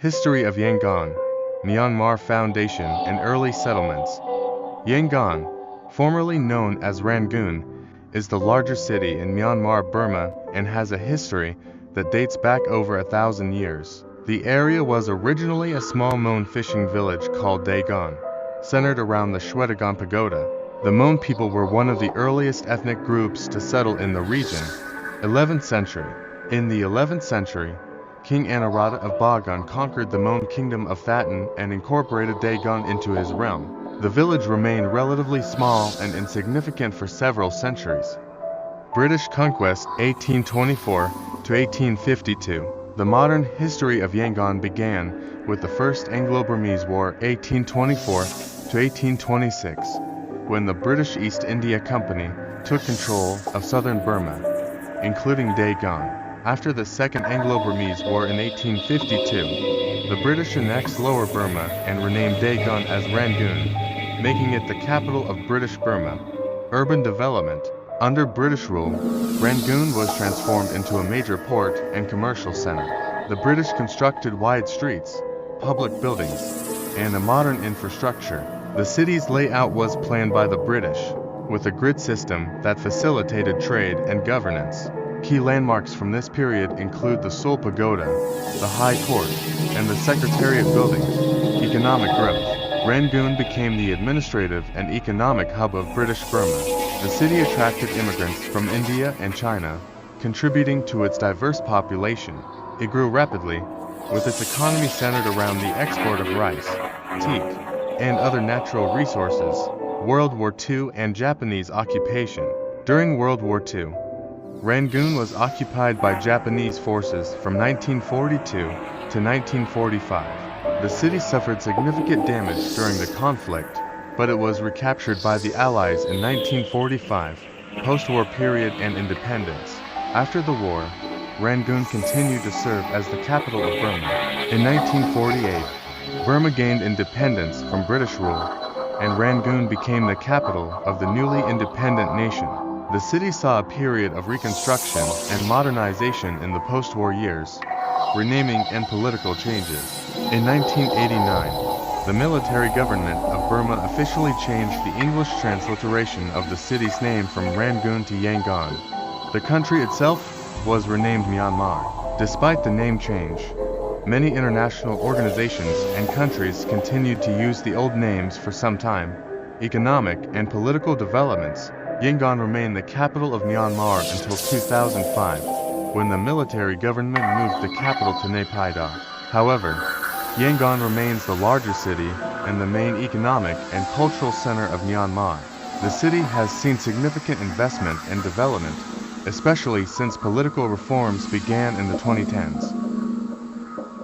History of Yangon, Myanmar Foundation and Early Settlements. Yangon, formerly known as Rangoon, is the largest city in Myanmar, Burma, and has a history that dates back over 1,000 years. The area was originally a small Mon fishing village called Dagon, centered around the Shwedagon Pagoda. The Mon people were one of the earliest ethnic groups to settle in the region. 11th century. In the 11th century, King Anarata of Bagan conquered the Mon kingdom of Thaton and incorporated Dagon into his realm. The village remained relatively small and insignificant for several centuries. British conquest 1824 to 1852. The modern history of Yangon began with the First Anglo-Burmese War 1824 to 1826, when the British East India Company took control of southern Burma, including Dagon. After the Second Anglo-Burmese War in 1852, the British annexed Lower Burma and renamed Dagon as Rangoon, making it the capital of British Burma. Urban development. Under British rule, Rangoon was transformed into a major port and commercial center. The British constructed wide streets, public buildings, and a modern infrastructure. The city's layout was planned by the British, with a grid system that facilitated trade and governance. Key landmarks from this period include the Seoul Pagoda, the High Court, and the Secretariat buildings. Economic growth. Rangoon became the administrative and economic hub of British Burma. The city attracted immigrants from India and China, contributing to its diverse population. It grew rapidly, with its economy centered around the export of rice, teak, and other natural resources. World War II and Japanese occupation. During World War II, Rangoon was occupied by Japanese forces from 1942 to 1945. The city suffered significant damage during the conflict, but it was recaptured by the Allies in 1945, post-war period and independence. After the war, Rangoon continued to serve as the capital of Burma. In 1948, Burma gained independence from British rule, and Rangoon became the capital of the newly independent nation. The city saw a period of reconstruction and modernization in the post-war years, renaming and political changes. In 1989, the military government of Burma officially changed the English transliteration of the city's name from Rangoon to Yangon. The country itself was renamed Myanmar. Despite the name change, many international organizations and countries continued to use the old names for some time. Economic and political developments. Yangon remained the capital of Myanmar until 2005, when the military government moved the capital to Naypyidaw. However, Yangon remains the larger city and the main economic and cultural center of Myanmar. The city has seen significant investment and development, especially since political reforms began in the 2010s.